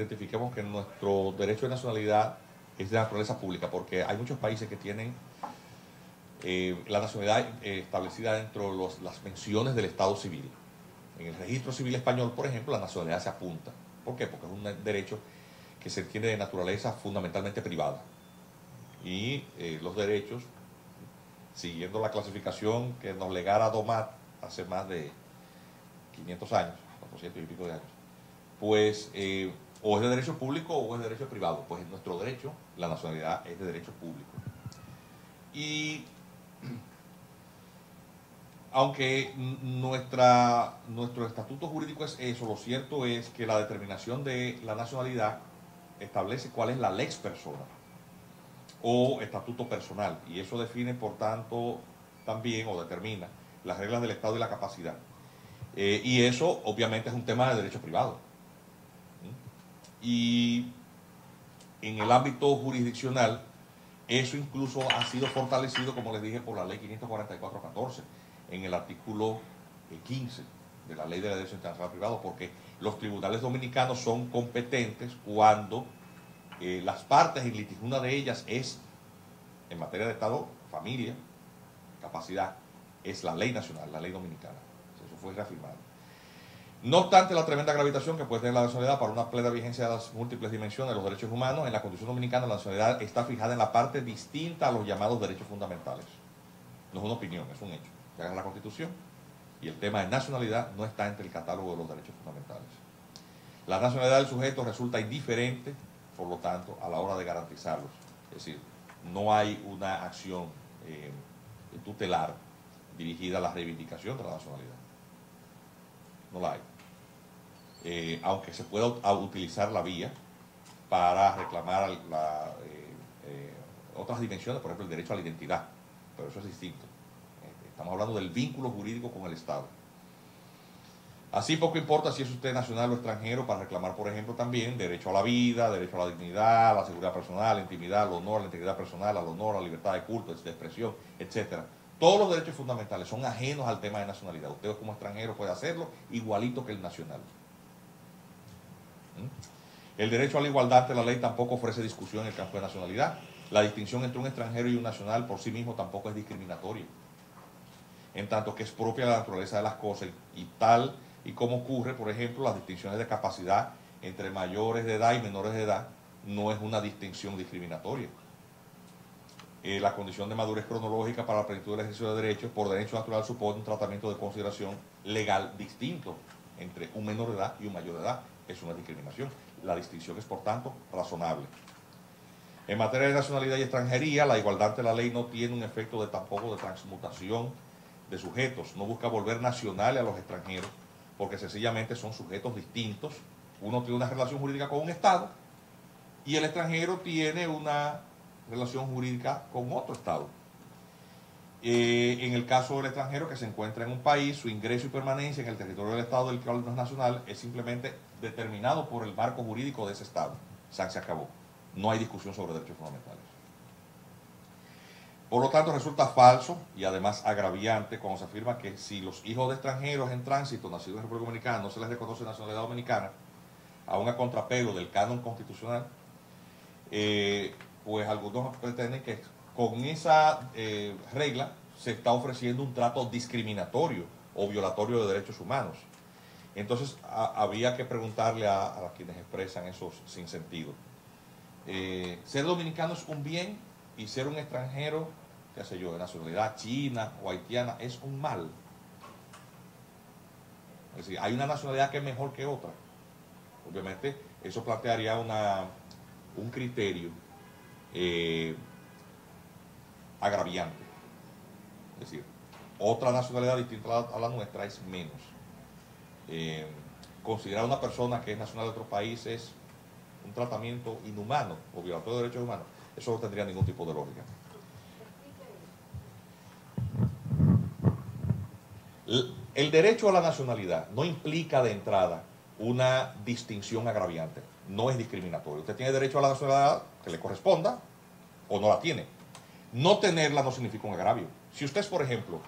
identifiquemos que nuestro derecho de nacionalidad es de naturaleza pública, porque hay muchos países que tienen la nacionalidad establecida dentro de las menciones del Estado civil. En el registro civil español, por ejemplo, la nacionalidad se apunta. ¿Por qué? Porque es un derecho que se entiende de naturaleza fundamentalmente privada. Y los derechos, siguiendo la clasificación que nos legara Domat hace más de 500 años, 400 y pico de años, pues o es de derecho público o es de derecho privado. Pues en nuestro derecho, la nacionalidad es de derecho público. Y aunque nuestro estatuto jurídico es eso, lo cierto es que la determinación de la nacionalidad establece cuál es la lex persona o estatuto personal, y eso define, por tanto, también o determina las reglas del Estado y la capacidad. Y eso, obviamente, es un tema de derecho privado. Y en el ámbito jurisdiccional, eso incluso ha sido fortalecido, como les dije, por la ley 544-14, en el artículo 15 de la ley de derecho internacional privado, porque los tribunales dominicanos son competentes cuando las partes en litigio, una de ellas es, en materia de Estado, familia, capacidad, es la ley nacional, la ley dominicana. Eso fue reafirmado. No obstante la tremenda gravitación que puede tener la nacionalidad para una plena vigencia de las múltiples dimensiones de los derechos humanos, en la Constitución Dominicana la nacionalidad está fijada en la parte distinta a los llamados derechos fundamentales. No es una opinión, es un hecho. Se haga la Constitución y el tema de nacionalidad no está entre el catálogo de los derechos fundamentales. La nacionalidad del sujeto resulta indiferente, por lo tanto, a la hora de garantizarlos. Es decir, no hay una acción tutelar dirigida a la reivindicación de la nacionalidad. No la hay. Aunque se pueda utilizar la vía para reclamar otras dimensiones, por ejemplo, el derecho a la identidad, pero eso es distinto. Estamos hablando del vínculo jurídico con el Estado. Así poco importa si es usted nacional o extranjero para reclamar, por ejemplo, también derecho a la vida, derecho a la dignidad, a la seguridad personal, a la intimidad, al honor, a la integridad personal, al honor, a la libertad de culto, de expresión, etc. Todos los derechos fundamentales son ajenos al tema de nacionalidad. Usted como extranjero puede hacerlo igualito que el nacional. El derecho a la igualdad de la ley tampoco ofrece discusión en el campo de nacionalidad. La distinción entre un extranjero y un nacional por sí mismo tampoco es discriminatoria, en tanto que es propia de la naturaleza de las cosas y tal y como ocurre, por ejemplo, las distinciones de capacidad entre mayores de edad y menores de edad no es una distinción discriminatoria. La condición de madurez cronológica para la plenitud del ejercicio de derechos por derecho natural supone un tratamiento de consideración legal distinto entre un menor de edad y un mayor de edad. Es una discriminación. La distinción es, por tanto, razonable. En materia de nacionalidad y extranjería, la igualdad de la ley no tiene un efecto tampoco de transmutación de sujetos. No busca volver nacionales a los extranjeros, porque sencillamente son sujetos distintos. Uno tiene una relación jurídica con un Estado y el extranjero tiene una relación jurídica con otro Estado. En el caso del extranjero que se encuentra en un país, su ingreso y permanencia en el territorio del Estado del cual no es nacional es simplemente determinado por el marco jurídico de ese Estado. Se acabó. No hay discusión sobre derechos fundamentales. Por lo tanto, resulta falso y además agraviante cuando se afirma que si los hijos de extranjeros en tránsito nacidos en República Dominicana no se les reconoce nacionalidad dominicana, aún a contrapelo del canon constitucional, pues algunos pretenden que con esa regla se está ofreciendo un trato discriminatorio o violatorio de derechos humanos. Entonces había que preguntarle a quienes expresan esos sinsentidos. Ser dominicano es un bien y ser un extranjero, qué sé yo, de nacionalidad china o haitiana es un mal. Es decir, hay una nacionalidad que es mejor que otra. Obviamente eso plantearía un criterio agraviante. Es decir, otra nacionalidad distinta a la nuestra es menos. Considerar a una persona que es nacional de otro país es un tratamiento inhumano o violatorio de derechos humanos. Eso no tendría ningún tipo de lógica. El derecho a la nacionalidad no implica de entrada una distinción agraviante. No es discriminatorio. Usted tiene derecho a la nacionalidad que le corresponda o no la tiene. No tenerla no significa un agravio. Si usted es, por ejemplo,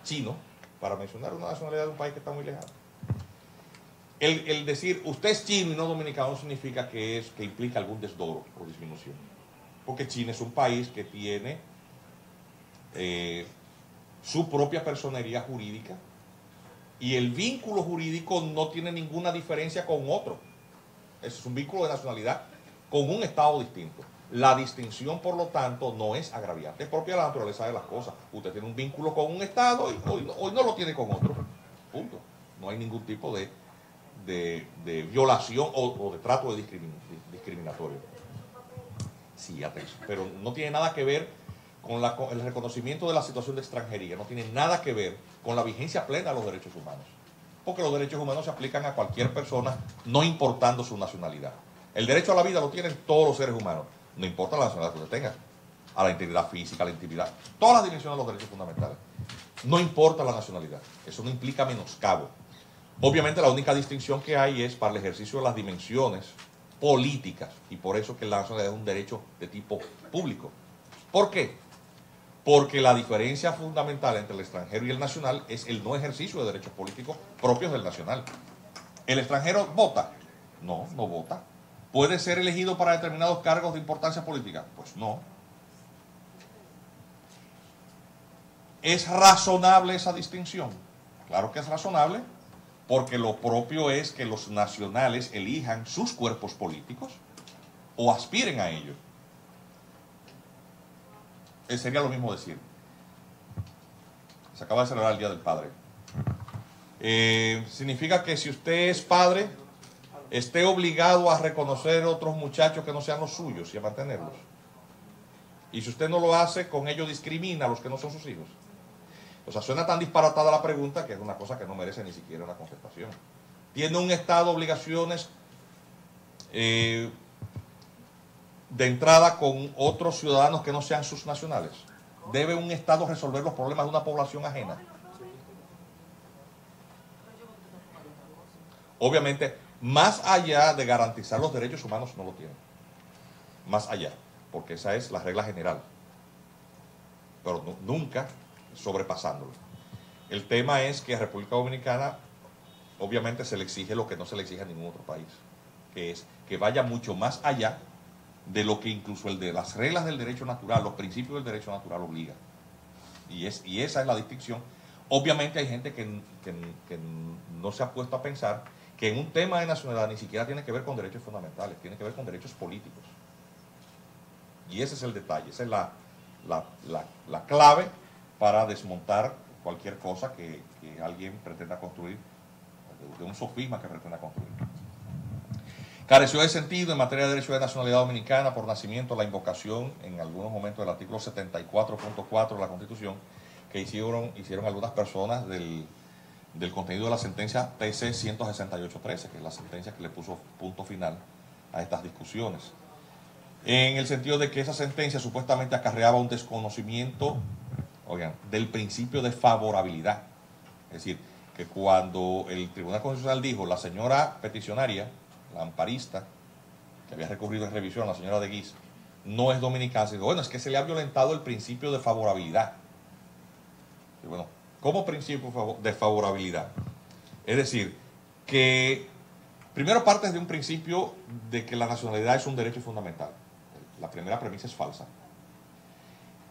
chino, para mencionar una nacionalidad de un país que está muy lejano, el decir usted es chino y no dominicano no significa que implica algún desdoro o disminución. Porque China es un país que tiene su propia personería jurídica y el vínculo jurídico no tiene ninguna diferencia con otro. Es un vínculo de nacionalidad con un Estado distinto. La distinción, por lo tanto, no es agraviante, es propia de la naturaleza de las cosas. Usted tiene un vínculo con un Estado y hoy no lo tiene con otro. Punto. No hay ningún tipo de violación o de trato discriminatorio. Sí, atención. Pero no tiene nada que ver con el reconocimiento de la situación de extranjería, no tiene nada que ver con la vigencia plena de los derechos humanos. Porque los derechos humanos se aplican a cualquier persona, no importando su nacionalidad. El derecho a la vida lo tienen todos los seres humanos, no importa la nacionalidad que usted tenga, a la integridad física, a la intimidad, todas las dimensiones de los derechos fundamentales. No importa la nacionalidad, eso no implica menoscabo. Obviamente la única distinción que hay es para el ejercicio de las dimensiones políticas, y por eso que la nacionalidad es un derecho de tipo público. ¿Por qué? Porque la diferencia fundamental entre el extranjero y el nacional es el no ejercicio de derechos políticos propios del nacional. ¿El extranjero vota? No, no vota. ¿Puede ser elegido para determinados cargos de importancia política? Pues no. ¿Es razonable esa distinción? Claro que es razonable, porque lo propio es que los nacionales elijan sus cuerpos políticos o aspiren a ello. Sería lo mismo decir, se acaba de celebrar el Día del Padre. Significa que si usted es padre, esté obligado a reconocer otros muchachos que no sean los suyos y a mantenerlos. Y si usted no lo hace, con ello discrimina a los que no son sus hijos. O sea, suena tan disparatada la pregunta que es una cosa que no merece ni siquiera una contestación. ¿Tiene un Estado obligaciones de entrada con otros ciudadanos que no sean sus nacionales? ¿Debe un Estado resolver los problemas de una población ajena? Obviamente, más allá de garantizar los derechos humanos, no lo tiene. Más allá, porque esa es la regla general. Pero nunca sobrepasándolo. El tema es que a República Dominicana, obviamente, se le exige lo que no se le exige a ningún otro país, que es que vaya mucho más allá de lo que incluso el de las reglas del derecho natural, los principios del derecho natural obligan. Y esa es la distinción. Obviamente hay gente que no se ha puesto a pensar que en un tema de nacionalidad ni siquiera tiene que ver con derechos fundamentales, tiene que ver con derechos políticos. Y ese es el detalle, esa es la clave para desmontar cualquier cosa que alguien pretenda construir, de un sofisma que pretenda construir. Careció de sentido en materia de derecho de nacionalidad dominicana por nacimiento la invocación en algunos momentos del artículo 74.4 de la Constitución que hicieron algunas personas del contenido de la sentencia TC 168.13, que es la sentencia que le puso punto final a estas discusiones. En el sentido de que esa sentencia supuestamente acarreaba un desconocimiento, oigan, del principio de favorabilidad. Es decir, que cuando el Tribunal Constitucional dijo la señora peticionaria, la amparista, que había recurrido en revisión, la señora de Guis, no es dominicana, sino, bueno, es que se le ha violentado el principio de favorabilidad. Y bueno, ¿cómo principio de favorabilidad? Es decir, que primero partes de un principio de que la nacionalidad es un derecho fundamental. La primera premisa es falsa.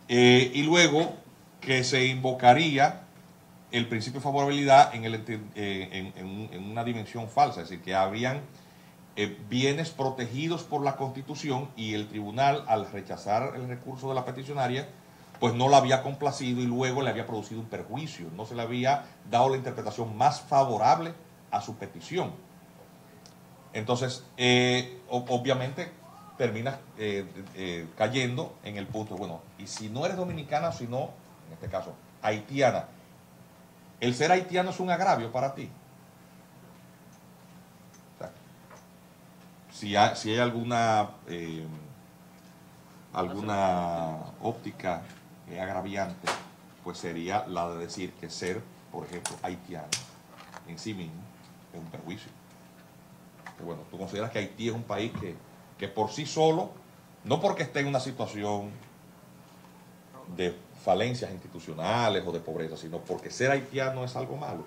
Y luego que se invocaría el principio de favorabilidad en una dimensión falsa, es decir, que habrían bienes protegidos por la Constitución y el tribunal, al rechazar el recurso de la peticionaria, pues no la había complacido y luego le había producido un perjuicio, no se le había dado la interpretación más favorable a su petición. Entonces, obviamente terminas cayendo en el punto, bueno, y si no eres dominicana, o si no, en este caso, haitiana, ¿el ser haitiano es un agravio para ti? Si hay alguna óptica agraviante, pues sería la de decir que ser, por ejemplo, haitiano en sí mismo es un perjuicio. Que bueno, tú consideras que Haití es un país que por sí solo, no porque esté en una situación de falencias institucionales o de pobreza, sino porque ser haitiano es algo malo.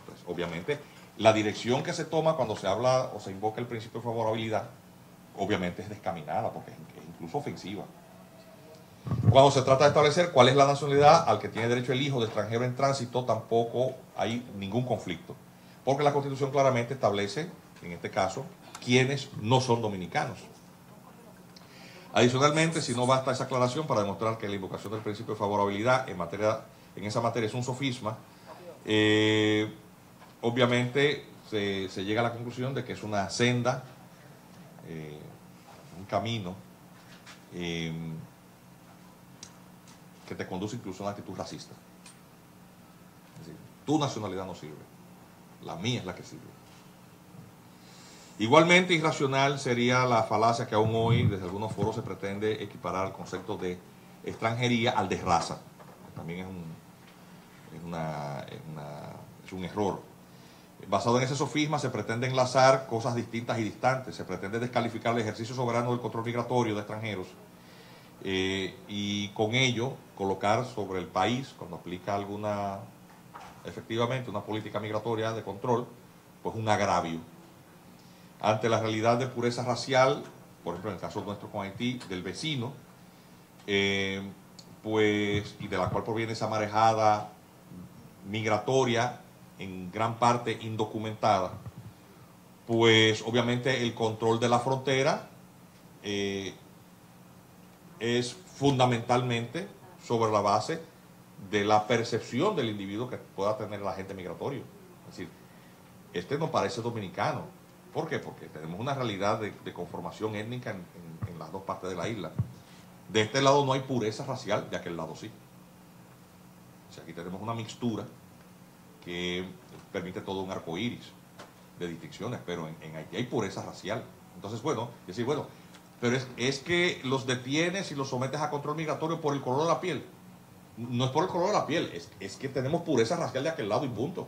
Pues obviamente La dirección que se toma cuando se habla o se invoca el principio de favorabilidad, obviamente es descaminada, porque es incluso ofensiva. Cuando se trata de establecer cuál es la nacionalidad al que tiene derecho el hijo de extranjero en tránsito, tampoco hay ningún conflicto, porque la Constitución claramente establece, en este caso, quiénes no son dominicanos. Adicionalmente, si no basta esa aclaración para demostrar que la invocación del principio de favorabilidad en esa materia es un sofisma, obviamente se llega a la conclusión de que es una senda, un camino que te conduce incluso a una actitud racista. Es decir, tu nacionalidad no sirve, la mía es la que sirve. Igualmente irracional sería la falacia que aún hoy desde algunos foros se pretende equiparar el concepto de extranjería al de raza. También es un error. Basado en ese sofisma se pretende enlazar cosas distintas y distantes. Se pretende descalificar el ejercicio soberano del control migratorio de extranjeros y con ello colocar sobre el país, cuando aplica efectivamente una política migratoria de control, pues un agravio. Ante la realidad de pureza racial, por ejemplo en el caso nuestro con Haití, del vecino, pues, y de la cual proviene esa marejada migratoria, en gran parte indocumentada, pues obviamente el control de la frontera es fundamentalmente sobre la base de la percepción del individuo que pueda tener el agente migratorio. Es decir, este no parece dominicano. ¿Por qué? Porque tenemos una realidad de conformación étnica en las dos partes de la isla. De este lado no hay pureza racial, de aquel lado sí. O sea, aquí tenemos una mixtura que permite todo un arco iris de distinciones, pero en Haití hay pureza racial. Entonces, bueno, decir, bueno, pero es que los detienes y los sometes a control migratorio por el color de la piel. No es por el color de la piel, es que tenemos pureza racial de aquel lado y punto.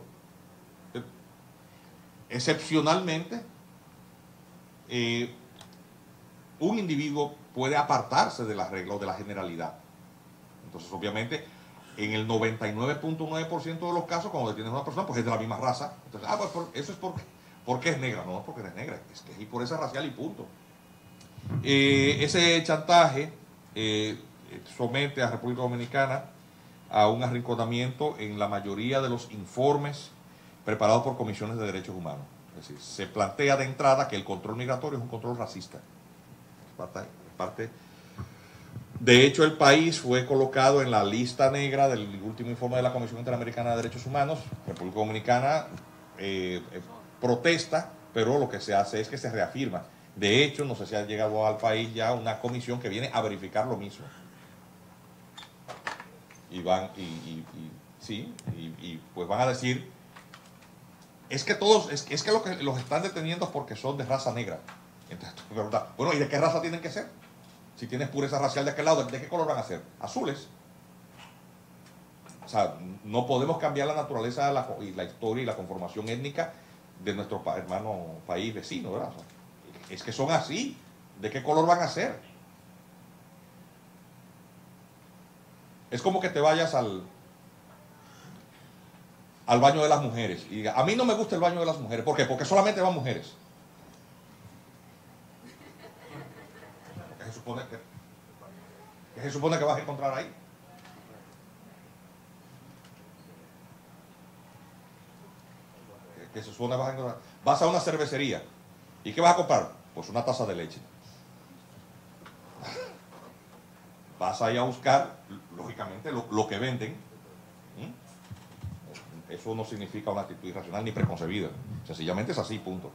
Excepcionalmente, un individuo puede apartarse de la regla o de la generalidad. Entonces, obviamente, en el 99.9% de los casos, cuando detienes a una persona, pues es de la misma raza. Entonces, pues eso es porque es negra. No es porque es negra, es que es pureza racial y punto. Ese chantaje somete a República Dominicana a un arrinconamiento en la mayoría de los informes preparados por comisiones de derechos humanos. Es decir, se plantea de entrada que el control migratorio es un control racista. De hecho, el país fue colocado en la lista negra del último informe de la Comisión Interamericana de Derechos Humanos. República Dominicana protesta, pero lo que se hace es que se reafirma. De hecho, no sé si ha llegado al país ya una comisión que viene a verificar lo mismo. Y pues van a decir, es que los están deteniendo porque son de raza negra. Entonces, tú preguntas, bueno, ¿y de qué raza tienen que ser? Si tienes pureza racial de aquel lado, ¿de qué color van a ser? Azules. O sea, no podemos cambiar la naturaleza y la historia y la conformación étnica de nuestro hermano país vecino, ¿verdad? O sea, es que son así. ¿De qué color van a ser? Es como que te vayas al baño de las mujeres y digas, a mí no me gusta el baño de las mujeres. ¿Por qué? Porque solamente van mujeres. ¿Qué se supone que vas a encontrar ahí? ¿Qué se supone que vas a encontrar? Vas a una cervecería. ¿Y qué vas a comprar? Pues una taza de leche. Vas a ir a buscar, lógicamente, lo que venden. Eso no significa una actitud irracional ni preconcebida. Sencillamente es así, punto.